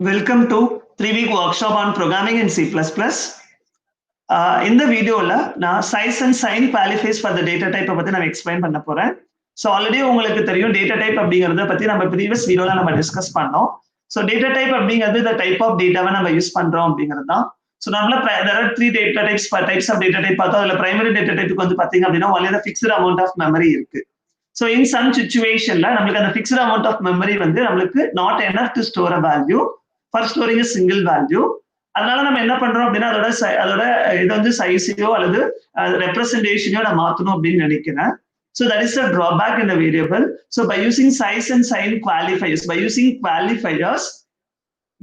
Welcome to 3-week workshop on programming in C++. இந்த வீடியோல நான் size and sign qualifiers for the data type பத்தி நான் explain பண்ண போறேன். ஸோ ஆல்ரெடி உங்களுக்கு தெரியும் டேட்டா டைப் அப்படிங்கறத பத்தி நம்ம ப்ரீவியஸ் வீடியோல நம்ம டிஸ்கஸ் பண்ணோம். ஸோ டேட்டா டைப் அப்படிங்கிறது the type of dataவை நம்ம யூஸ் பண்றோம் அப்படிங்கிறது தான். ஸோ நம்மள there are 3 data types of data type பார்த்தா அதுல primary data type வந்து பாத்தீங்க அப்படின்னா only the fixed amount of memory இருக்கு. So in some situationல நம்மளுக்கு அந்த fixed amount of memory வந்து நம்மளுக்கு not enough to store a value for storing a single value. அதனால நம்ம என்ன பண்றோம் அப்படின்னா அதோட இது வந்து சைஸையோ அல்லது ரெப்ரசன்டேஷனையோ நான் மாத்தணும் அப்படின்னு நினைக்கிறேன். So that is the drawback in the variable. So by using size and sign qualifiers,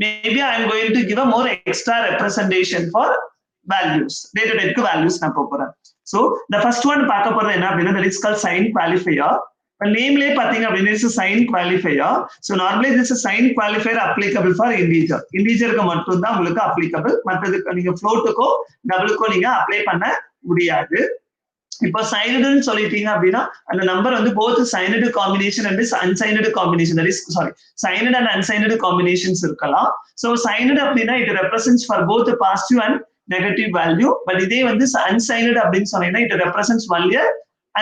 maybe I am going to give a more extra representation for values. Data type values na poporan. So the first one paaka poradhu enna appadina that is called sign qualifier. But name le pathinga appadina is a sign qualifier. So normally this is a sign qualifier applicable for integer. Integer ku mattum da ungalku applicable. Mattadukku neenga float ko double ko neenga apply panna mudiyadhu. இப்போ சைனடுன்னு சொல்லிட்டீங்க அப்படின்னா அந்த number வந்து both signed combination and unsigned combination, that is sorry signed and unsigned combinations இருக்கலாம். So signed அப்படின்னா it represents for both the positive and negative value, but இதே வந்து unsigned அப்படின்னு சொன்னீங்கன்னா it represents only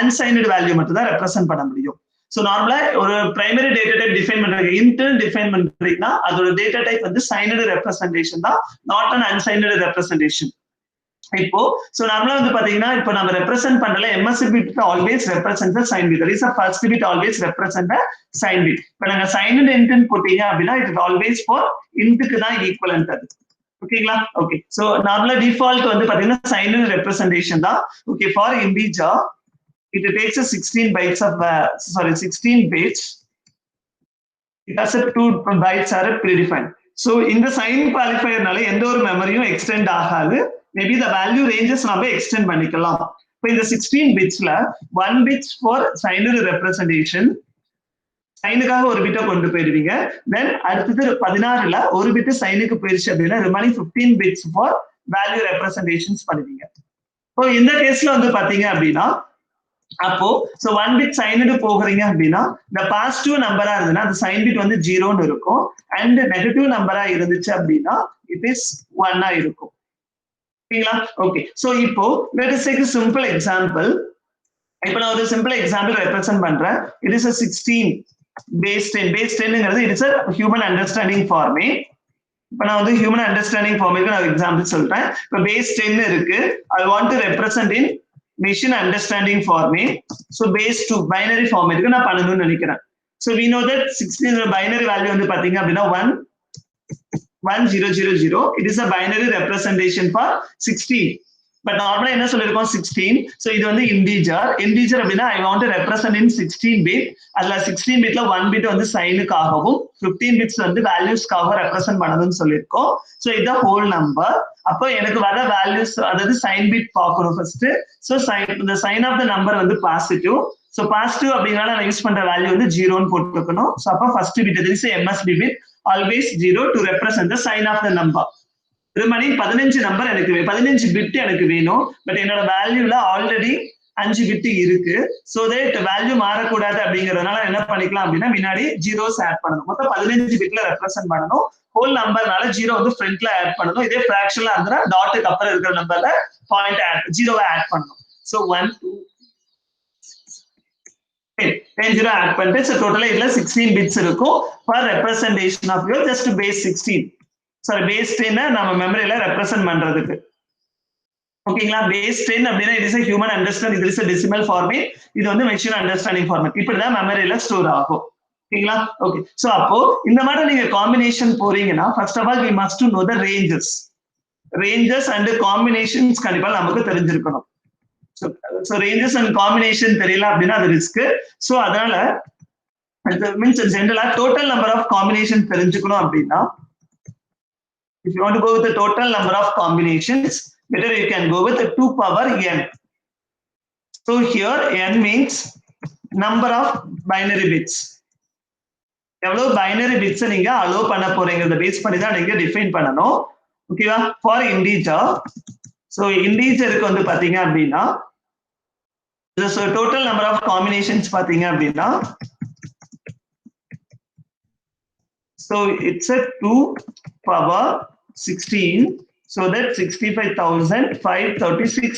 unsigned value மட்டும் தான் represent பண்ண முடியும். ஸோ நார்மலா ஒரு பிரைமரி டேட்டா டைப் டிஃபைன் பண்றீங்க, இன்டர்ன் டிஃபைன் பண்றீங்கன்னா அதோட டேட்டா டைப் வந்து signed representation தான், not an unsigned representation. இப்போ சோ நார்மலா வந்து பாத்தீங்கன்னா இப்போ நம்ம represent பண்றல MSB bit always represent the sign bit, that is the first bit always represent the sign bit. இப்போ நாங்க signed int போட்டீங்க அப்படின்னா it is always for int க்கு தான் ஈக்குவலன்ட் அது. ஓகேங்களா? ஓகே. சோ நார்மலா டிஃபால்ட் வந்து பாத்தீங்கன்னா signed representation தான். Okay, for integer it takes a 16 bytes of 16 bits. It has a 2 bytes are predefined. So இந்த sign qualifierனால எந்த ஒரு மெமரியும் எக்ஸ்டெண்ட் ஆகாது. Maybe the value ranges நம்ம எக்ஸ்டெண்ட் பண்ணிக்கலாம். இப்போ இந்த 16 bitsல 1 bits for signed representation, சைனுக்காக ஒரு பிட்டை கொண்டு போயிடுவீங்க. தென் அடுத்தது 16ல ஒரு பிட் சைனுக்கு போயிடுச்சு அப்படின்னா remaining 15 bits for value representations பண்ணுவீங்க. இப்போ இந்த கேஸ்ல வந்து பாத்தீங்க அப்படின்னா அப்போ சோ 1 bit signed போகுறீங்க அப்படின்னா இந்த பாசிட்டிவ் நம்பரா இருந்ததுன்னா அந்த சைன் பிட் வந்து 0ன்னு இருக்கும், அண்ட் நெகட்டிவ் நம்பரா இருந்துச்சு அப்படின்னா இட் இஸ் 1 இருக்கும். ஓகேங்களா? ஓகே. சோ இப்போ let us take a simple example. இப்போ நான் ஒரு சிம்பிள் எக்ஸாம்பிள் ரெப்ரசென்ட் பண்றேன். it is a 16 base 10ங்கிறது it is a human understanding format. இப்போ நான் வந்து human understanding format நான் எக்ஸாம்பிள் சொல்றேன். இப்போ base 10 இருக்கு, I want to represent in machine understanding format. So base 2 binary format க்கு நான் பண்ணணும்னு நினைக்கிறேன். So we know that 16 binary value வந்து பாத்தீங்க அப்படின்னா 11000. It is a binary representation for 16. But normally என்ன சொல்லிருக்கோம் 16. So இது வந்து integer அப்படின்னா I want to represent in 16 bit. அதுல 16 bitல 1 bit வந்து சைனுக்காகவும் 15 bits வந்து வேல்யூஸ்க்காக ரெப்ரசென்ட் பண்ணணும்னு சொல்லிருக்கோம். So இது whole number. அப்போ எனக்கு வர வேல்யூஸ் அதாவது சைன் பிட் பார்க்கணும் first. So the sign of the number வந்து பாசிட்டிவ். So பாசிட்டிவ் அப்படிங்கறத நான் யூஸ் பண்ற வேல்யூ வந்து 0ன்னு போட்டுக்கணும். So அப்ப ஃபர்ஸ்ட் பிட் இது is MSB bit always 0 to represent the sign of the number. Remaining 15 number எனக்கு 15 பிட் எனக்கு வேணும், பட் என்னோட வேல்யூல ஆல்ரெடி 5 பிட் இருக்கு. சோ தட் வேல்யூ மாறக்கூடாது அப்படிங்கறதுனால என்ன பண்ணிக்கலாம் அப்படின்னா முன்னாடி ஜீரோஸ் ஆட் பண்ணணும். மொத்தம் 15 பிட்ல ரெப்ரசென்ட் பண்ணணும். ஹோல் நம்பர்னால 0 வந்து ஃப்ரண்ட்ல ஆட் பண்ணணும். இதே ஃபிராக்ஷன்ல இருந்தா டாட்டுக்கு அப்புறம் இருக்கிற நம்பர்ல பாயிண்ட் ஆட் 0 ஆட் பண்ணணும். சோ 1 2 10 0 ஆட் பண்ணிட்டு சோ டோட்டலா இதுல 16 பிட்ஸ் இருக்கும் for representation of your just base 16. sorry base 10 நம்ம மெமரியில ரெப்ரசென்ட் பண்றதுக்கு. ஓகேங்களா? base 10 அப்படினா it is a human understanding, it is a decimal format, இது வந்து machine understanding format. இப்படி தான் மெமரியில ஸ்டோர் ஆகும். ஓகேங்களா? ஓகே. சோ அப்போ இந்த மாதிரி நீங்க காம்பினேஷன் போறீங்கன்னா first of all we must to know the ranges and combinations கண்டிப்பா நமக்கு தெரிஞ்சிருக்கணும். so ranges and combination தெரியல அப்படினா அது ரிஸ்க். சோ அதனால means generally total number of combinations தெரிஞ்சுக்கணும் அப்படினா if you want to go with the total number of combinations, better you can go with the 2 power n. So here n means number of binary bits. எவ்வளவு binary bits நீங்க allow பண்ண போறீங்கறத base பண்ணி தான் நீங்க define பண்ணனும். ஓகேவா? for integer, so integer க்கு வந்து பாத்தீங்க அப்படினா so total number of combinations பாத்தீங்க அப்படினா So it's a 2 power 16. So that 65,536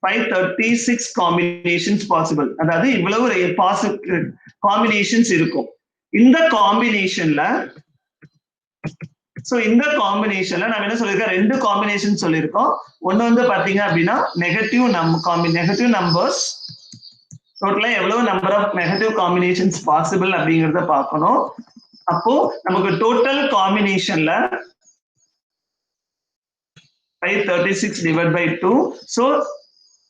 536 combinations possible. அதாவது இவ்வளவு combinations இருக்கும். இந்த combinationல சோ இந்த காம்பினேஷன்ல நம்ம என்ன சொல்லிருக்கோம், ரெண்டு காம்பினேஷன் சொல்லிருக்கோம். ஒன்னு வந்து பாத்தீங்க அப்படின்னா நெகட்டிவ் நம்பர்ஸ் டோட்டலா எவ்வளவு number of negative combinations possible அப்படிங்கறத பார்க்கணும். அப்போ நமக்கு டோட்டல் காம்பினேஷன்ல 536 divided by 2, so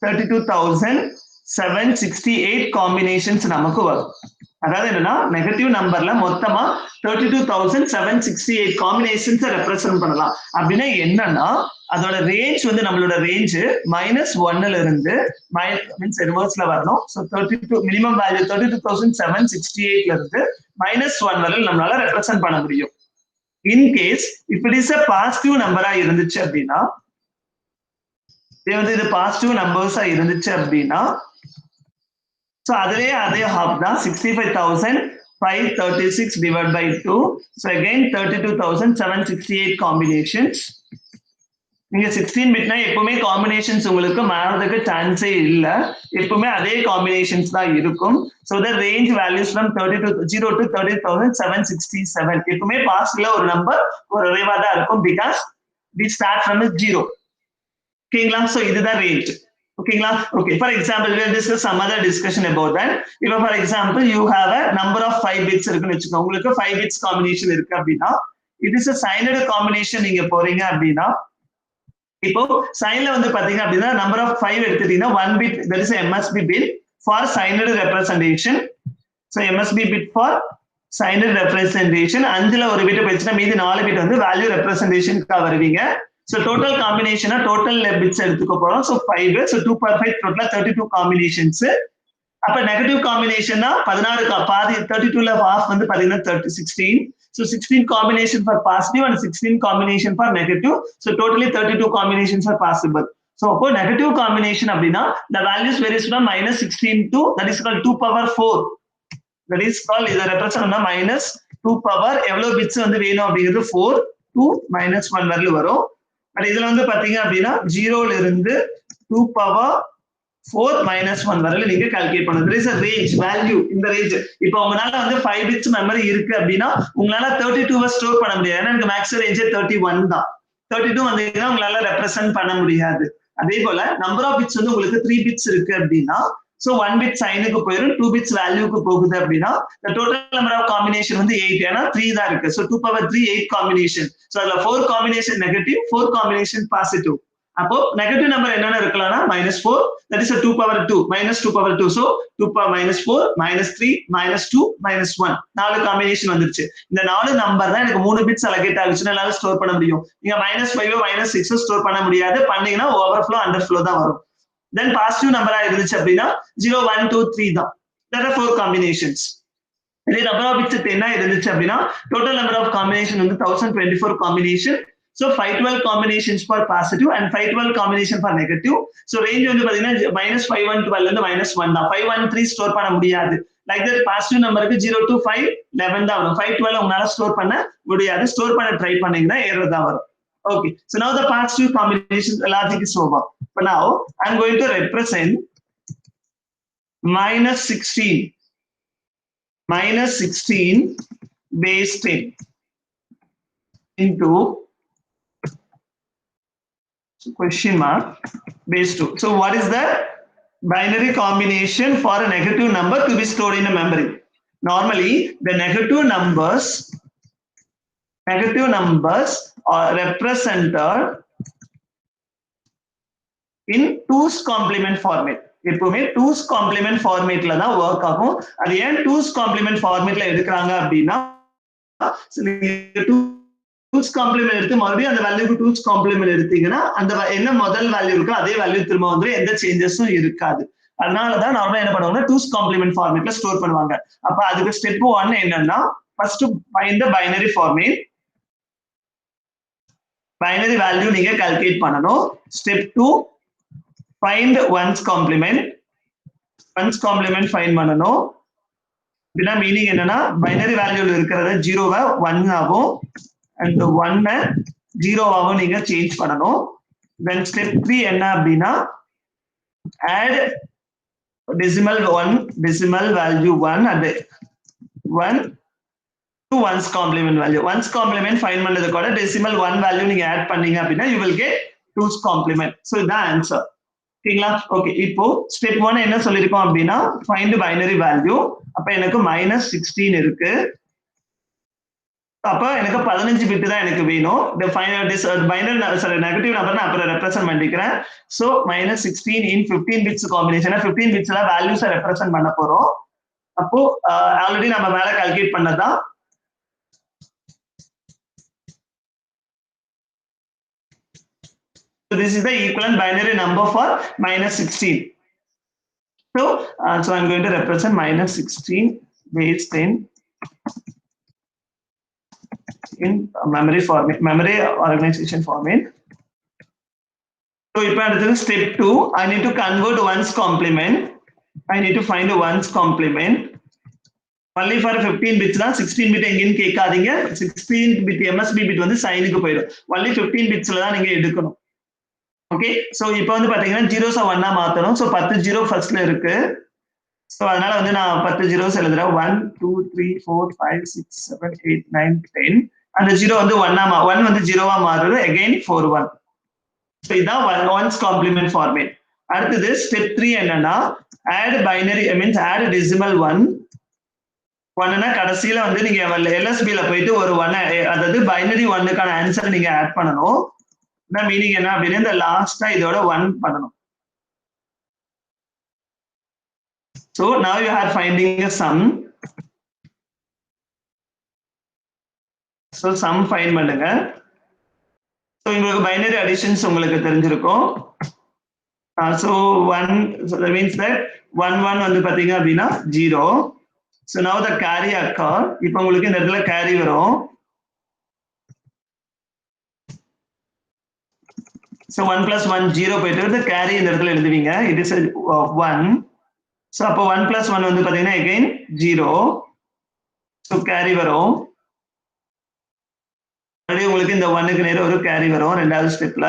32,768 combinations நமக்கு வரும். அதாவது என்னன்னா நெகட்டிவ் நம்பர்ல மொத்தமா 32,768 காம்பினேஷன்ஸ் ரெப்ரசென்ட் பண்ணலாம். அப்படின்னா என்னன்னா அதோட ரேஞ்ச் வந்து நம்மளோட ரேஞ்ச் -1ல இருந்து மீன்ஸ் ரிவர்ஸ்ல வரணும். சோ 32 மினிமம் வேல்யூ 32,768ல இருந்து -1 வரை நம்மளால ரெப்ரசென்ட் பண்ண முடியும். In case if it is a positive நம்பரா இருந்துச்சு அப்படின்னா இது பாசிட்டிவ் நம்பர்ஸா இருந்துச்சு அப்படின்னா சோ அதே ஹாஃப் தான் 65,536 divided by 2. So again 32,768 combinations. நீங்க 16 பிட்னா எப்பவுமே காம்பினேஷன்ஸ் உங்களுக்கு மாறதுக்கு சான்ஸே இல்ல. எப்பவுமே அதே காம்பினேஷன்ஸ் தான் இருக்கும். So the range values from 0 to 30,767. எப்பவுமே பாஸ்ட்ல ஒரு நம்பர் ஒரு ரிலேவா தான் இருக்கும் because we start from 0. ஓகேங்களா? சோ இதுதான் ரேஞ்ச். ஓகேங்களா? Okay, for example we will discuss some other discussion about that. இப்போ for example you have a number of 5 bits இருக்குன்னு வெச்சுக்கோங்க. உங்களுக்கு 5 bits காம்பினேஷன் இருக்கு அப்படின்னா it is a signed combination நீங்க போறீங்க அப்படின்னா இப்போ சைன்ல வந்து பாத்தீங்க அப்படின்னா நம்பர் ஆஃப் 5 எடுத்துட்டீங்கன்னா 1 bit that is a MSB bit for signed representation. So MSB bit for signed representation. 5ல ஒரு பிட் போயிடுச்சுன்னா மீதி 4 பிட் வந்து வேல்யூ ரெப்ரசன்டேஷனுக்கு வருவீங்க. So total combination total bits எடுத்துக்க போறோம். So 5, so 2 per 5 total 32 combinations. அப்ப நெகட்டிவ் காம்பினேஷன்னா 16 பாதி 32ல half வந்து பாத்தீங்கன்னா 16. So 16 combination for positive and 16 combination for negative. So totally 32 combinations are possible. So for negative combination அப்படின்னா the values varies from -16 to that is called 2 power 4. That is called இத represent பண்ணா -2 power எவ்வளவு bits வந்து வேணும் அப்படிங்கிறது 4 to -1 வரையில வரும். But இதுல வந்து பாத்தீங்க அப்படின்னா 0ல இருந்து 2 பவர் 4 -1 வரையில நீங்க கால்குலேட் பண்ணணும். there is a range value இந்த ரேஞ்ச். இப்போ உங்களால வந்து 5 பிட்ஸ் மெமரி இருக்கு அப்படின்னா உங்களால 32 ஸ்டோர் பண்ண முடியாது. ஏன்னா எனக்கு மேக்ஸ் ரேஞ்ச் 31 தான். 32 வந்தீங்கன்னா உங்களால ரெப்ரசன்ட் பண்ண முடியாது. அதே போல நம்பர் ஆஃப் பிட்ஸ் வந்து உங்களுக்கு 3 பிட்ஸ் இருக்கு அப்படின்னா சோ 1 பிட் சைனுக்கு போயிடும், 2 பிட்ஸ் வேல்யூக்கு போகுது அப்படின்னா the total number of combination வந்து 8. ஏன்னா 3 தான் இருக்கு. So 2 power 3 8 combination. சோ அதுல 4 combination negative, 4 combination positive. அப்போ நெகட்டிவ் நம்பர் என்னென்ன இருக்கலாம்னா -4 that is a 2 power 2 -2 power 2. so 2 power -4 -3 -2 -1 நாலு காம்பினேஷன் வந்துருச்சு. இந்த நாலு நம்பர் தான் எனக்கு 3 பிட்ஸ் அலோகேட் ஆகுச்சுன்னா என்னால ஸ்டோர் பண்ண முடியும். நீங்க -5 -6 ஸ்டோர் பண்ண முடியாது. பண்ணீங்கன்னா ஓவர்ஃப்ளோ அண்டர்ஃப்ளோ தான் வரும். தென் பாசிட்டிவ் நம்பரா இருந்துச்சு அப்படின்னா 0 1 2 3 தான். there are 4 combinations. இதே நம்பர் ஆஃப் பிட்ஸ் 10 இருந்துச்சு அப்படின்னா டோட்டல் நம்பர் ஆஃப் காம்பினேஷன் வந்து 1024 combination. So 512 combinations for positive and 512 combination for negative. So range வந்து பாத்தீங்கன்னா -512 ல இருந்து -1 தான். 513 ஸ்டோர் பண்ண முடியாது. Like that பாசிட்டிவ் நம்பருக்கு 0 to 5 11 தான் வரும். 512 உங்களால ஸ்டோர் பண்ண முடியாது. ஸ்டோர் பண்ண ட்ரை பண்ணீங்கன்னா எரர் தான் வரும். Okay, so now the positive combination logic is over. But now I'm going to represent -16 base 10 into question mark base 2. So what is the binary combination for a negative number to be stored in a memory? Normally the negative numbers are represented in 2's complement format. எப்பவுமே 2's complement formatல தான் work ஆகும். அது ஏன் 2's complement formatல எடுக்கறாங்க அப்படின்னா 2's complement எடுத்து மறுபடியும் அந்த வேல்யூக்கு 2's complement எடுத்தீங்கன்னா அந்த என்ன முதல் வேல்யூ இருக்கோ அதே வேல்யூ திரும்ப வந்து எந்த சேஞ்சஸும் இருக்காது. அதனாலதான் நார்மலா என்ன பண்ணுவாங்க 2's complement formatல ஸ்டோர் பண்ணுவாங்க. அப்ப அதுக்கு ஸ்டெப் 1 என்னன்னா ஃபர்ஸ்ட் ஃபைண்ட் தி பைனரி ஃபார்மேட். பைனரி வேல்யூ நீங்க கால்குலேட் பண்ணனும். Step 2 find 1's complement. 1's complement find பண்ணனும். அப்படின்னா மீனிங் என்னன்னா பைனரி வேல்யூல இருக்கிறத 0வை 1 ஆகும் and 1 0 ஆகும் நீங்க சேஞ்ச் பண்ணணும். then step 3 என்ன அப்படின்னா add decimal 1 decimal value 1 and 1 to 1's complement value. 1's complement find பண்ணது கூட decimal 1 value நீங்க add பண்ணீங்க அப்படின்னா you will get 2's complement. so இதான் answer. ஓகேங்களா? ஓகே, இப்போ ஸ்டெப் 1 என்ன சொல்லிருக்கோம் அப்படின்னா find binary value. அப்ப எனக்கு -16 இருக்கு. அப்ப எனக்கு 15 பிட் தான் எனக்கு வேணும். the final binary sorry negative number நான் அப்புறம் ரெப்ரசன்ட் பண்ணிக்கிறேன். so -16 in 15 bits combination 15 bitsல values represent பண்ண போறோம். அப்போ ஆல்ரெடி நம்ம மேல கால்குலேட் பண்ணதான் so this is the equivalent binary number for -16. so I'm going to represent -16 base 10 in memory format, memory organization format. so இப்போ அடுத்தது step 2 I need to convert 1's complement. I need to find 1's complement only for 15 bits தான். 16 bit எங்கன்னு கேட்காதீங்க. 16 bit MSB bit வந்து சைனுக்கு போயிடும். only 15 bitsல தான் நீங்க எடுக்கணும். ஓகே, சோ இப்போ வந்து பாத்தீங்கன்னா ஜீரோஸ் 1 மாத்தணும். சோ 10 ஜீரோ ஃபர்ஸ்ட்ல இருக்கு. சோ அதனால வந்து நான் 10 ஜீரோஸ் எழுதுறேன். 1 2 3 4 5 6 7 8 9 10 அந்த ஜீரோ வந்து 1 வந்து ஜீரோவா மாறுது. அகைன் 4 1. சோ இதான் 1's complement format. அடுத்தது ஸ்டெப் 3 என்னன்னா add binary means add decimal 1. 1னா கடைசில வந்து நீங்க LSB ல போயிட்டு ஒரு 1 அதாவது பைனரி 1க்கான ஆன்சர் நீங்க ஆட் பண்ணனும். இந்த மீனிங் என்ன அப்படின்னா இந்த லாஸ்டா இதோட 1 பண்ணனும். so now you are finding a sum. so sum find பண்ணுங்க. so உங்களுக்கு பைனரி அடிஷன்ஸ் உங்களுக்கு தெரிஞ்சிருக்கும். so 1 so that means that 1 1 வந்து பாத்தீங்க அப்படின்னா 0. so now the carry occur. இப்போ உங்களுக்கு இந்த இடத்துல கேரி வரும். so 1 plus 1 0 போயிட்டு வருது. கேரி இந்த இடத்துல எழுதுவீங்க. it is 1. so அப்போ 1 plus 1 வந்து பாத்தீங்கன்னா again 0. so கேரி வரும். அப்படியே உங்களுக்கு இந்த 1க்கு நேரா ஒரு கேரி வரும் ரெண்டாவது ஸ்டெப்ல.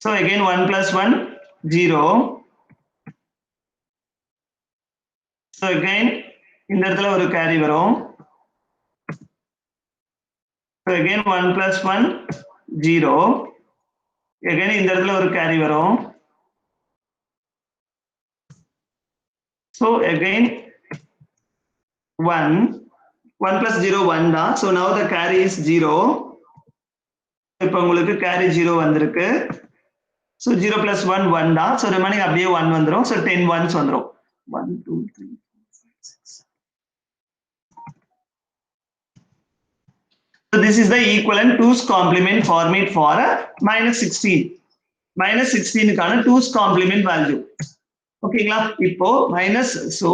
so again 1 plus 1 0. so again இந்த இடத்துல ஒரு கேரி வரும். so again 1 plus 1 0. again இந்த இடத்துல ஒரு கேரி வரும். so again 1 plus 0 1 தான். so now the carry is 0. இப்போ உங்களுக்கு கேரி 0 வந்திருக்கு. so 0 plus 1 1 தான். so remaining அப்படியே 1 வந்துரும். so 10 ones வந்துரும். 1 2 3 4 5 6. so this is the equivalent 2's complement format for -16. -16 க்கான 2's complement value. ஓகேங்களா? இப்போ minus so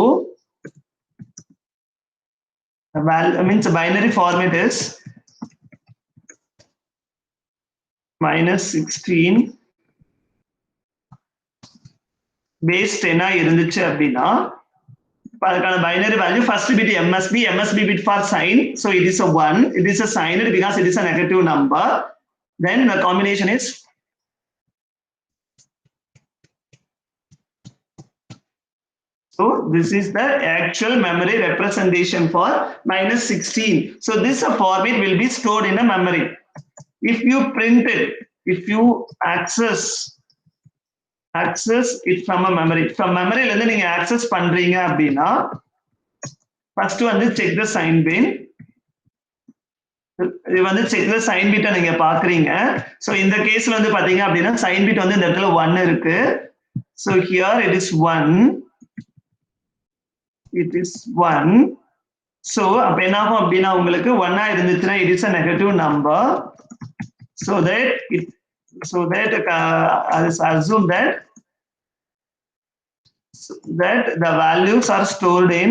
means binary format is -16 base 10 இருந்துச்சு அப்படின்னா அதுக்கான binary value first bit MSB bit for sign. so it is a 1. it is a signed because it is a negative number. then the combination is so this is the actual memory representation for -16. so this format will be stored in a memory. if you print it, if you access it from a memory, from memory ல இருந்து நீங்க access பண்றீங்க அப்படின்னா first வந்து check the sign bin. இது வந்து check the sign bit நீங்க பாக்குறீங்க. so இந்த கேஸ்ல வந்து பாத்தீங்க அப்படின்னா sign bit வந்து இந்த இடத்துல 1 இருக்கு. so here it is 1. it is 1. so அப்ப என்ன ஆகும் அப்படின்னா உங்களுக்கு 1 இருந்துச்சுன்னா it is a negative number. so that assume that the values are stored in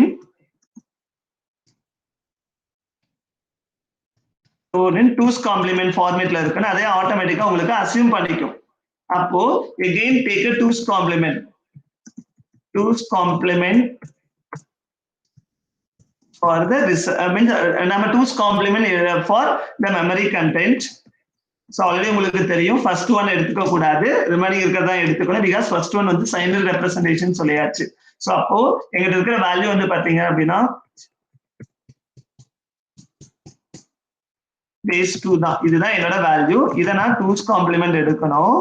2's complement formatல இருக்குன்னு அதே ஆட்டோமேட்டிக்கா உங்களுக்கு அசியூம் பண்ணிக்கும். அப்போ again take a 2's complement. 2's complement for the நம்ம 2's complement for the memory content. So already உங்களுக்கு தெரியும் first one எடுத்துக்க கூடாது, remaining இருக்கிறதா எடுத்துக்கணும், because first one வந்து signal representation சொல்லியாச்சு. So அப்போ எங்கிட்ட இருக்கிற வேல்யூ வந்து பாத்தீங்க அப்படின்னா base 2 தான், இதுதான் என்னோட வேல்யூ. இதை நான் 2's complement எடுக்கணும்.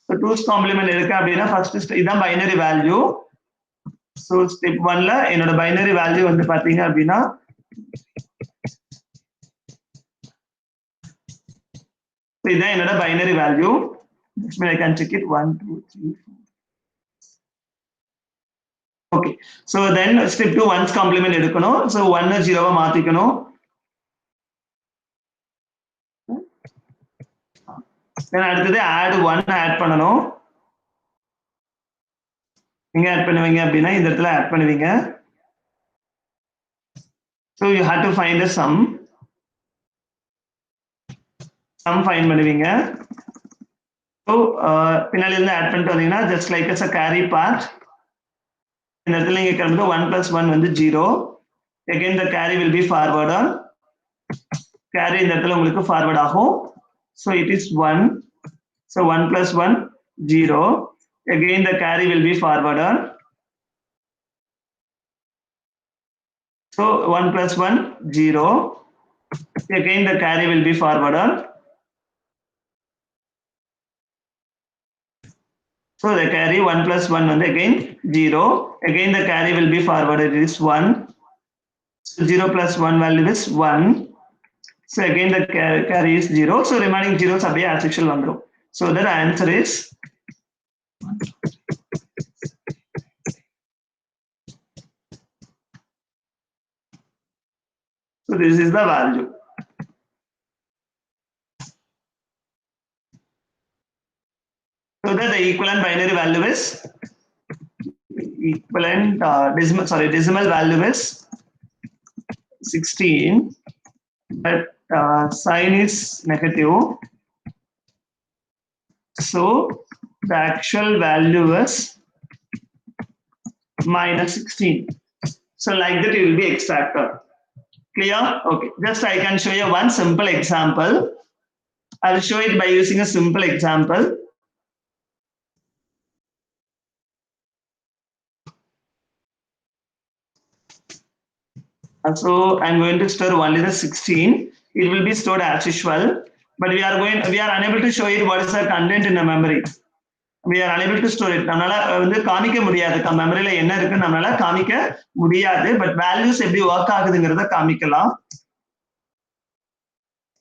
So 2's complement எடுக்க அப்படின்னா ஃபர்ஸ்ட் இதான் பைனரி வேல்யூ. So step 1ல என்னோட பைனரி வேல்யூ வந்து பாத்தீங்க அப்படின்னா இதான் என்னோட binary value. I can check it 1 2 3 4. Okay, so then step 2 1's complement எடுக்கணும். So 1 0 மாத்திக்கணும். then அடுத்தது add 1 ஆட் பண்ணணும். எங்க ஆட் பண்ணுவீங்க அப்படின்னா இந்த இடத்துல ஆட் பண்ணுவீங்க. so you have to find a sum find பண்ணுவீங்க. so பின்னால இருந்து ஆட் பண்ணிட்டு வந்தீங்கன்னா just like as a carry part, இந்த இடத்துல நீங்க கரெக்ட்டா 1 + 1 வந்து 0. again the carry will be forward on, carry இந்த இடத்துல உங்களுக்கு forward ஆகும். so it is 1, so 1 + 1 0, again the carry will be forward on. so 1 + 1 0, again the carry will be forward on. so the carry 1 + 1 and again 0, again the carry will be forwarded, it is 1. so 0 + 1 value is 1. so again the carry is 0, so remaining zeros are as usual vandrum. so the answer is so this is the value. so that the equivalent binary value is equivalent decimal value is 16, but sign is negative, so the actual value is -16. so like that it will be extracted. Clear? Okay, just I can show you one simple example. I will show it by using a simple example. so I'm going to store only the 16. it will be stored as usual, but we are unable to show it what is the content in the memory. we are unable to store it. நம்மளால வந்து காமிக்க முடியாது, மெமரியில என்ன இருக்கு நம்மளால காமிக்க முடியாது, but values எப்படி வர்க் ஆகுதுங்கறத காமிக்கலாம்.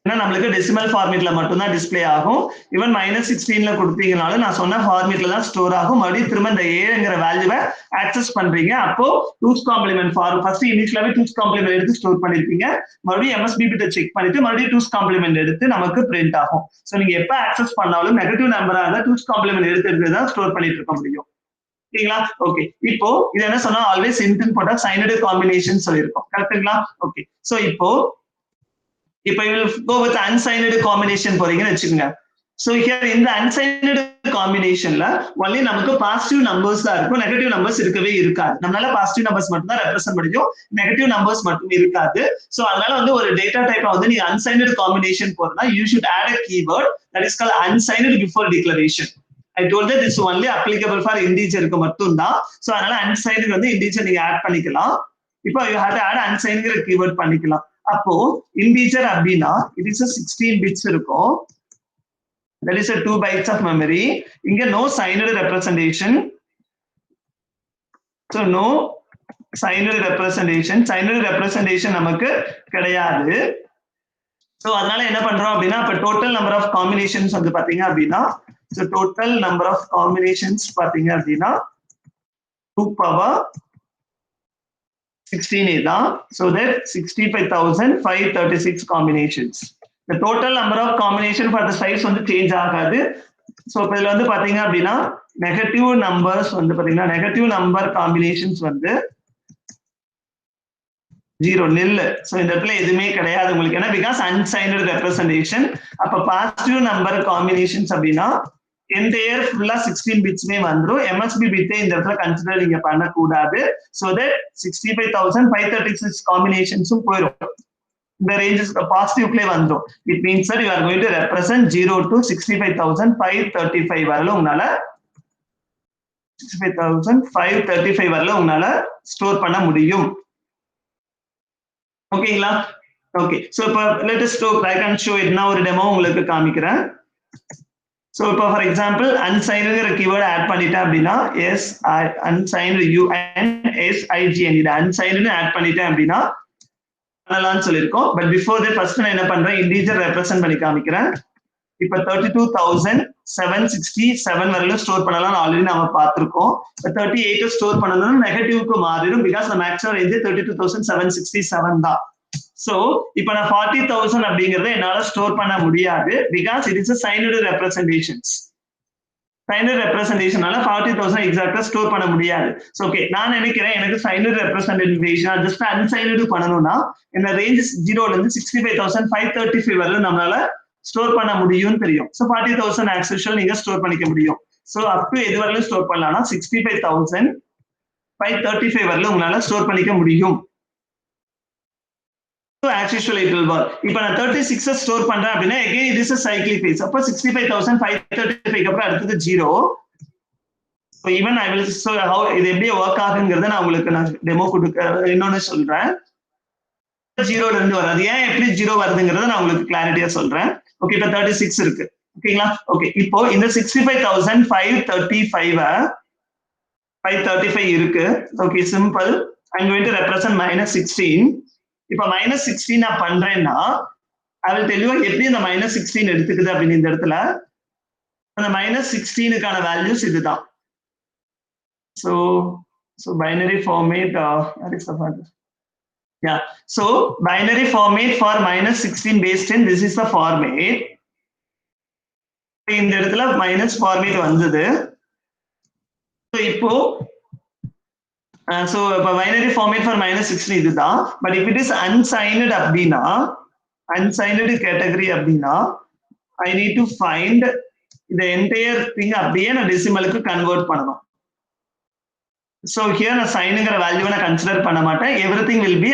ஏன்னா நமக்கு டெசிமல் ஃபார்மேட்ல மட்டும் தான் டிஸ்ப்ளே ஆகும். ஈவன் -16ல கொடுத்தீங்கனாலும் நான் சொன்ன ஃபார்மேட்ல தான் ஸ்டோர் ஆகும். மறுபடியும் திரும்ப இந்த ஏங்கிற வேல்யூவை ஆக்சஸ் பண்றீங்க. அப்போ 2's complement ஃபார்ம் ஃபர்ஸ்ட் இனிஷியலாவே 2's complement எடுத்து ஸ்டோர் பண்ணிருப்பீங்க. மறுபடியும் MSB பிட் செக் பண்ணிட்டு மறுபடியும் 2's complement எடுத்து நமக்கு பிரிண்ட் ஆகும். சோ நீங்க எப்ப ஆக்சஸ் பண்ணாலும் நெகட்டிவ் நம்பரா இருந்தா 2's complement எடுத்து தான் ஸ்டோர் பண்ணிட்டு இருக்க முடியும். ஓகேங்களா? ஓகே, இப்போ இது என்ன சொன்னா ஆல்வேஸ் இன்ட் போட்டா சைனடு காம்பினேஷன் சொல்லிருக்கோம். கரெக்ட்டுங்களா? ஓகே, சோ இப்போ you will go with unsigned combination போறீங்கன்னு வெச்சுக்கங்க. so here in the unsigned combinationல only நமக்கு பாசிட்டிவ் நம்பர்ஸ் தான் இருக்கும், நெகட்டிவ் நம்பர்ஸ் இருக்கவே இருக்காது. நம்மளால பாசிட்டிவ் நம்பர்ஸ் மட்டும் தான் ரெப்ரசன்ட் முடியும், நெகட்டிவ் நம்பர்ஸ் மட்டும் இருக்காது. so அதனால வந்து ஒரு டேட்டா டைப்பா வந்து நீங்க unsigned combination போறதா you should add a keyword that is called unsigned before declaration. I told that this is only applicable for integer க்கு மட்டும் தான். so அதனால unsigned வந்து integer நீங்க ஆட் பண்ணிக்கலாம். இப்போ you have to add unsigned keyword பண்ணிக்கலாம். அப்போ integer அப்படினா it is a 16 bits இருக்கும், that is a 2 bytes of memory. இங்க no signed representation, so no signed representation நமக்கு கிடையாது. so அதனால என்ன பண்றோம் அப்படினா அப்ப total number of combinations வந்து பாத்தீங்க அப்படினா so total number of combinations பாத்தீங்க அப்படினா 2 power 16 தான். so that 65,536 combinations. the total number of combination for the size வந்து சேஞ்ச் ஆகாது. so இதுல வந்து பாத்தீங்க அப்படினா நெகட்டிவ் நம்பர்ஸ் வந்து பாத்தீங்கன்னா நெகட்டிவ் நம்பர் காம்பினேஷன்ஸ் வந்து 0 nil. so இந்த இடத்துல எதுவுமே கிடையாது உங்களுக்கு, ஏன்னா because unsigned representation. அப்ப பாசிட்டிவ் நம்பர் காம்பினேஷன்ஸ் அப்படினா entire full 16 bits வந்துரும். MSB bit இந்த இடத்துல கன்சிடர் நீங்க பண்ணக்கூடாது. So that 65,536 combinations போயிடும். இந்த ranges பாசிட்டிவ் ப்ளே வந்துரும். It means that you are going to represent 0 to 65,535 வரல உங்களால 65,535 வரல உங்களால ஸ்டோர் பண்ண முடியும். ஓகேங்களா? ஓகே. சோ இப்போ let us talk. I can show it now. ஒரு டெமோ உங்களுக்கு காமிக்கிறேன். சோ இப்போ ஃபார் எக்ஸாம்பிள் unsignedங்கிற கீவேர்ட் ஆட் பண்ணிட்டேன் அப்படின்னா unsigned UNSIGN இது unsignedனு ஆட் பண்ணிட்டேன் அப்படின்னா பண்ணலாம்னு சொல்லியிருக்கோம். பட் பிஃபோர் தட் ஃபர்ஸ்ட் நான் என்ன பண்றேன், இன்டிஜர் ரெப்ரசென்ட் பண்ணி காமிக்கிறேன். இப்போ 32,767 வரையிலும் ஸ்டோர் பண்ணலாம் ஆல்ரெடி நாம பார்த்திருக்கோம். 38 ஸ்டோர் பண்ணணும்னா நெகட்டிவ்க்கு மாறிடும். பிகாஸ் the maximum range 32,767 தான். சோ இப்போ நான் 40,000 அப்படிங்கறத என்னால ஸ்டோர் பண்ண முடியாது. Because it is a signed representations. signed representationனால 40,000 எக்ஸாக்ட்டா ஸ்டோர் பண்ண முடியாது. சோ ஓகே, நான் நினைக்கிறேன் எனக்கு signed representation ஜஸ்ட் unsigned பண்ணனும்னா இந்த ரேஞ்ச் 0 ல இருந்து 65,535 வரை நம்மளால ஸ்டோர் பண்ண முடியும்னு தெரியும். சோ 40,000 as usual நீங்க ஸ்டோர் பண்ணிக்க முடியும். சோ அப் டு எது வரையிலும் ஸ்டோர் பண்ணலாம்னா 65,535 வரையிலும் உங்களால ஸ்டோர் பண்ணிக்க முடியும். So as usual it will work. இப்போ நான் 36 ஸ்டோர் பண்றேன் அப்படின்னா again it is a cyclic phase. அப்ப 65,535 அப்புறம் அடுத்தது 0. So even I will show how இது எப்படி வர்க் ஆகுங்கிறத நான் உங்களுக்கு டெமோ கொடுக்க இன்னொன்னு சொல்றேன். 0 ல இருந்து வராது. ஏன் எப்படி 0 வருதுங்கிறத நான் உங்களுக்கு கிளாரிட்டியா சொல்றேன். ஓகே, இப்போ 36 இருக்கு. ஓகேங்களா? ஓகே, இப்போ இந்த 65,535 இருக்கு. Okay, simple. I'm going to represent -16. இப்போ -16 நான் பண்றேன்னா I will tell you எப்படி இந்த -16 எடுத்துக்குது அப்படின்னு இந்த இடத்துல அந்த -16க்கான வேல்யூஸ் இதுதான். So binary format that is the part. Yeah, so binary format for -16 base 10, this is the format. இந்த இடத்துல மைனஸ் ஃபார்மேட் வந்தது. ஸோ இப்போ பைனரி ஃபார்மேட் ஃபார் -16 இதுதான். But if it is unsigned அப்படின்னா unsigned கேட்டகரி அப்படின்னா I need to find இந்த entire thing அப்படியே நான் டெசிமலுக்கு கன்வெர்ட் பண்ணணும். So here நான் சைனுங்கிற வேல்யூவை நான் கன்சிடர் பண்ண மாட்டேன். எவ்ரிதிங் வில் பி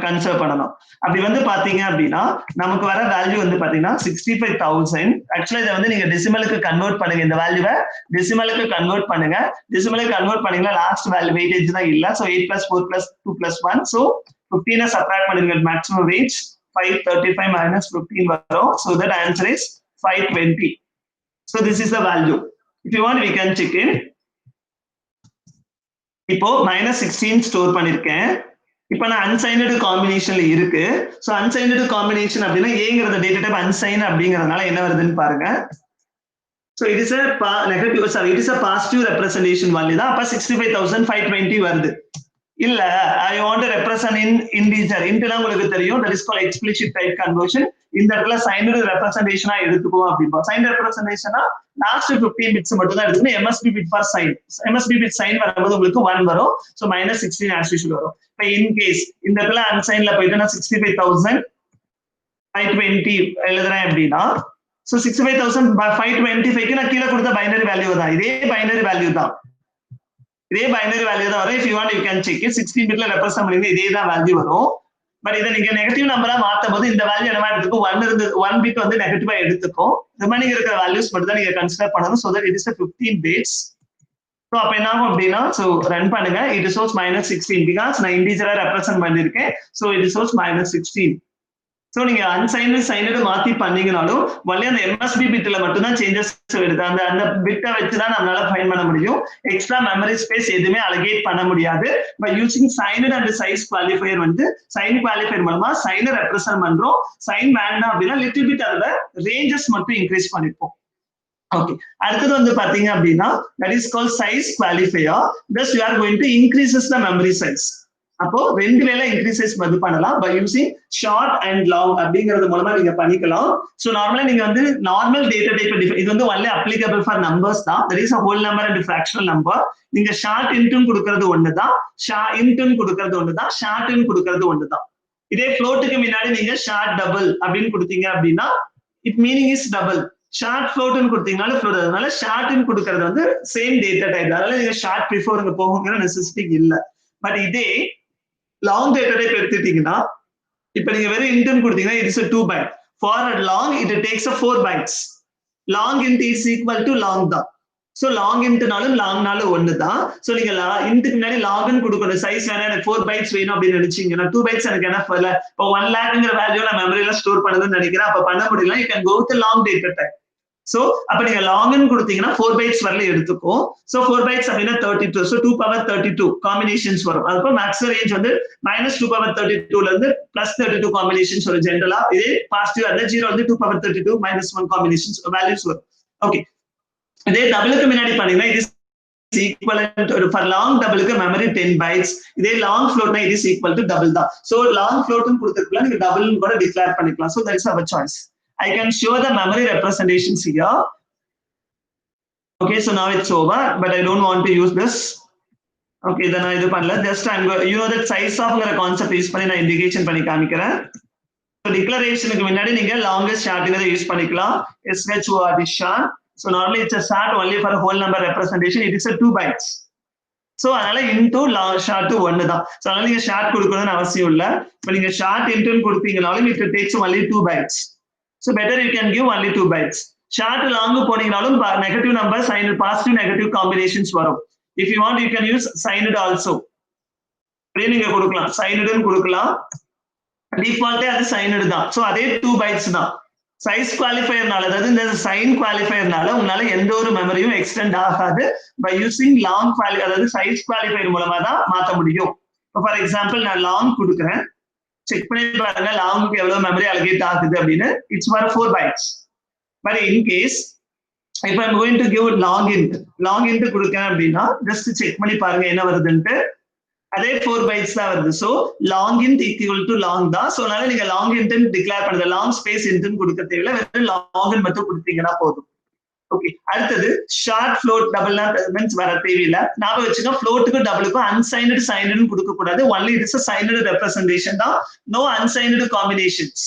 கன்சிடர் பண்ணணும். அப்படி வந்து பாத்தீங்க அப்படின்னா நமக்கு வர வேல்யூ வந்து பாத்தீங்கன்னா 65,000. ஆக்சுவலா இதை வந்து நீங்க டெசிமலுக்கு கன்வெர்ட் பண்ணுங்க. இந்த வேல்யூவை டெசிமலுக்கு கன்வெர்ட் பண்ணுங்க. டெசிமலுக்கு கன்வெர்ட் பண்ணீங்கன்னா லாஸ்ட் வேல்யூ வெயிட்டேஜ் தான் இல்ல. So 8 + 4 + 2 + 1. So 15 சப்ட்ராக்ட் பண்ணுங்க. மேக்ஸிமம் வெயிட் 535 - 15 வரும். So that answer is 520. So this is the value. If you want we can check in. இப்போ -16 ஸ்டோர் பண்ணிருக்கேன். இப்போ நான் அன்சைன்டு காம்பினேஷன்ல இருக்கு. சோ அன்சைன்டு காம்பினேஷன் அப்படின்னா ஏங்கறத டேட்டா டைப் அன்சைன் அப்படிங்கறதுனால என்ன வருதுன்னு பாருங்க. So it is a negative it is a positive representation value தான். அப்ப 65,520 வருது. இல்ல I want to represent in integer. இன்ட்னா உங்களுக்கு தெரியும், that is called explicit type conversion. இந்த இடத்துல signed representationஆ எடுத்துக்கோ அப்படிப்பா. signed representationஆ லாஸ்ட் 15 பிட்ஸ் மட்டும் தான் எடுத்துக்கணும். MSB bit for sign. MSB bit sign வரும்போது உங்களுக்கு 1 வரும். சோ -16 as usual வரும். இப்போ in case இந்த இடத்துல unsignedல போயிட்டு நான் 65,520 எழுதுறேன் அப்படின்னா சோ 65,525க்கு நான் கீழ கொடுத்த பைனரி வேல்யூ தான். இதே பைனரி வேல்யூ தான். இதே பைனரி வேல்யூ தான் வரும். if you want you can check it. 16 பிட்ல represent பண்ணி இதே தான் வேல்யூ வரும். பட் இத நீங்க நெகட்டிவ் நம்பரா மாத்தும்போது இந்த வேல்யூ என்னமா எடுத்துக்கும், 1 இருந்து 1 பிட் வந்து நெகட்டிவா எடுத்துக்கும். ரிமைனிங் இருக்கிற வேல்யூஸ் மட்டும் தான் நீங்க கன்சிடர் பண்ணணும். so that it is a 15 bits. So அப்ப என்ன ஆகும் அப்படின்னா சோ ரன் பண்ணுங்க. it shows -16 because நான் இன்டிஜரா ரெப்ரசன்ட் பண்ணிருக்கேன். so it shows -16. சோ நீங்க அன்சைன்டு சைன்டு மாத்தி பண்ணீங்கனாலும் ஒன்லி அந்த MSB பிட்ல மட்டும் தான் சேஞ்சஸ் வருது. அந்த பிட்டை வச்சு தான் நம்மளால ஃபைண்ட் பண்ண முடியும். எக்ஸ்ட்ரா மெமரி ஸ்பேஸ் எதுவுமே அலோகேட் பண்ண முடியாது. By using signed and size qualifier வந்து சைன் குவாலிஃபையர் மூலமா சைனை ரெப்ரசன்ட் பண்றோம். சைன் வேண்டாம் அப்படின்னா லிட்டில் பிட் அதோட ரேஞ்சஸ் மட்டும் இன்க்ரீஸ் பண்ணிப்போம். ஓகே, அடுத்தது வந்து பாத்தீங்க அப்படின்னா that is called size qualifier. thus you are going to increases the memory size. அப்போ ரெண்டு வேளை இன்க்ரீசஸ் மது பண்ணலாம் by using short and long அப்படிங்கிறது மூலமா நீங்க பண்ணிக்கலாம். சோ நார்மலா நீங்க வந்து நார்மல் டேட்டா டைப் இது வந்து ஒன்லி அப்ளிகபிள் ஃபார் நம்பர்ஸ் தான். That is a whole number and fractional number. நீங்க ஷார்ட் இன்ட்னு கொடுக்கிறது ஒண்ணுதான், இன்ட்னு கொடுக்கிறது ஒண்ணுதான், ஷார்ட்னு கொடுக்கிறது ஒண்ணுதான். இதே ஃப்ளோட்டுக்கு முன்னாடி நீங்க ஷார்ட் டபுள் அப்படின்னு கொடுத்தீங்க அப்படின்னா it meaning is double. Short ஃப்ளோட்னு கொடுத்தீங்கனால ஃப்ளோட், அதனால ஷார்ட்னு கொடுக்கறது வந்து சேம் டேட்டா டைப், அதனால நீங்க ஷார்ட் ப்ரிஃபர் இங்க போகுங்கிற நெசசிட்டி இல்ல. பட் இதே லாங் டேட்டா டைப் எடுத்துட்டீங்கன்னா, இப்ப நீங்க வெறும் இன்ட்னு கொடுத்தீங்கன்னா it is a 2 byte. For a long it takes a 4 bytes. Long int is equal to long தான். சோ லாங் இன்ட்னாலும் லாங்னாலும் ஒன்னு தான். சோ நீங்க இன்ட்க்கு முன்னாடி லாக்னு கொடுக்கணும். சைஸ் வேணா எனக்கு 4 பைட்ஸ் வேணும் அப்படின்னு நினைச்சீங்கன்னா 2 பைட்ஸ் எனக்கு என்ன இல்ல. இப்போ 1 lakhங்கிற வேல்யூ நான் மெமரியில ஸ்டோர் பண்ணுதுன்னு நினைக்கிறேன். அப்ப பண்ண முடியல. you can go with long data type. So அப்ப நீங்க லாங்னு கொடுத்தீங்கன்னா 4 பைட்ஸ் வரல எடுத்துக்கும். சோ 4 பைட்ஸ் அப்படின்னா 32. சோ 2 power 32 காம்பினேஷன்ஸ் வரும். அப்ப மேக்ஸிமம் ரேஞ்ச் வந்து -2 power 32ல இருந்து +32 காம்பினேஷன்ஸ் வரும் ஜெனரலா. இதே பாசிட்டிவ் அந்த 0 வந்து 2 power 32 -1 காம்பினேஷன்ஸ் வேல்யூஸ் வரும். ஓகே. இதே டபுளுக்கு முன்னாடி பண்ணீங்கன்னா it is equivalent to for long டபுளுக்கு மெமரி 10 bytes. இதே long floatனா it is equal to double தான். So long floatனு கொடுத்துக்கலாம், நீங்க டபுள்னு கூட டிக்ளேர் பண்ணிக்கலாம். So that is our choice. I can show the memory representations here. Okay, so now it's over, but I don't want to use this. Okay, then I do பண்ணல. Just I'm going, you know that size ofங்கிற concept use பண்ணி நான் indication பண்ணி காமிக்கிறேன். So டிக்ளரேஷனுக்கு முன்னாடி நீங்க longest shortங்கிறத use பண்ணிக்கலாம். short is short. So normally it's a short only for a whole number representation. It is a 2 bytes. So அதனால into short to 1 தான். So அதனால நீங்க short கொடுக்கணும்னு அவசியம் இல்ல. இப்ப நீங்க short into கொடுத்தீங்கனாலும் it takes only 2 bytes. So better you can give only 2 bytes. Short long போனீங்கனாலும் negative number, signed, positive negative combinations வரும். If you want, you can use signed also. அப்படியே நீங்க கொடுக்கலாம். signedனு கொடுக்கலாம். டிஃபால்ட்டே அது signed தான். So அதே 2 bytes தான். Size குவாலிஃபையர்னால, அதாவது இந்த சைன் குவாலிஃபையர்னால உங்களால எந்த ஒரு மெமரியும் எக்ஸ்டெண்ட் ஆகாது. பை யூசிங் லாங் அதாவது சைஸ் குவாலிஃபையர் மூலமா தான் மாத்த முடியும். ஃபார் எக்ஸாம்பிள் நான் லாங் கொடுக்குறேன், செக் பண்ணி பாருங்க லாங்குக்கு எவ்வளவு மெமரி அலோகேட் ஆகுது அப்படின்னு. It's for 4 bytes. But in case if I'm going to give long int கொடுக்கேன் அப்படின்னா ஜஸ்ட் செக் பண்ணி பாருங்க என்ன வருதுன்ட்டு. அதே 4 bytes தான் வருது. So long int equal to long தான். சோ அதனால நீங்க long int டிக்ளேர் பண்ணுங்க. long space int கொடுக்க தேவையில்ல, வெறும் long மட்டும் கொடுத்தீங்கன்னா போதும். ஓகே, அடுத்தது ஷார்ட் ஃப்ளோட் டபுள் மீன்ஸ் வர தேவையில்ல. ஞாபகம் வச்சுங்க, ஃப்ளோட்டுக்கும் டபுளுக்கும் அன்சைன்டு சைன்டு கொடுக்க கூடாது. Only it is a signed representation தான். No unsigned combinations.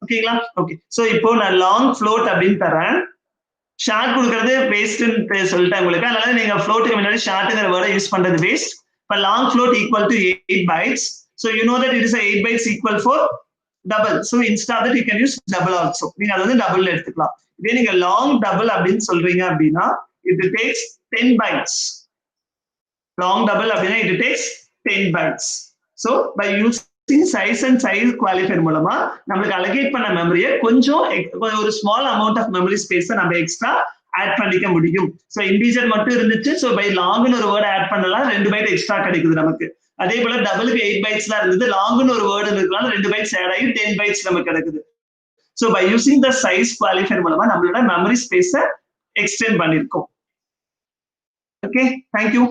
ஓகேங்களா? ஓகே, சோ இப்போ நான் லாங் ஃப்ளோட் அப்படின்னு தரேன். ஷார்ட் கொடுக்கறது வேஸ்ட்னு சொல்லிட்டேன் உங்களுக்கு. அதனால நீங்க ஃப்ளோட்டுக்கு முன்னாடி ஷார்ட்ங்கிற வேர்டை யூஸ் பண்றது waste. But long float equal to 8 bytes. So you know that it is a 8 bytes equal for double. So instead of that you can use double also. நீங்க அது வந்து டபுள் எடுத்துக்கலாம். இதே நீங்க long double அப்படின்னு சொல்றீங்க அப்படின்னா it takes 10 bytes. Long double அப்படின்னா it takes 10 bytes. So by using size and size qualifier மூலமா நமக்கு allocate பண்ண மெமரியை கொஞ்சம் ஒரு small amount of memory space நம்ம எக்ஸ்ட்ரா ஆட் பண்ணிக்க முடியும். சோ இன்டிஜர் மட்டும் இருந்துச்சு, சோ பை லாங்னு ஒரு வேர்ட் ஆட் பண்ணலாம், 2 பைட் எக்ஸ்ட்ரா கிடைக்குது நமக்கு. அதே போல டபுளுக்கு 8 bytes தான் இருந்தது, லாங்னு ஒரு வேர்ட் இருக்கலாம், 2 பைட்ஸ் ஆட் ஆகி 10 bytes நமக்கு கிடைக்குது. So by using the size qualifier மூலமா நம்மளோட மெமரி ஸ்பேஸை எக்ஸ்டெண்ட் பண்ணிருக்கோம். Okay, thank you.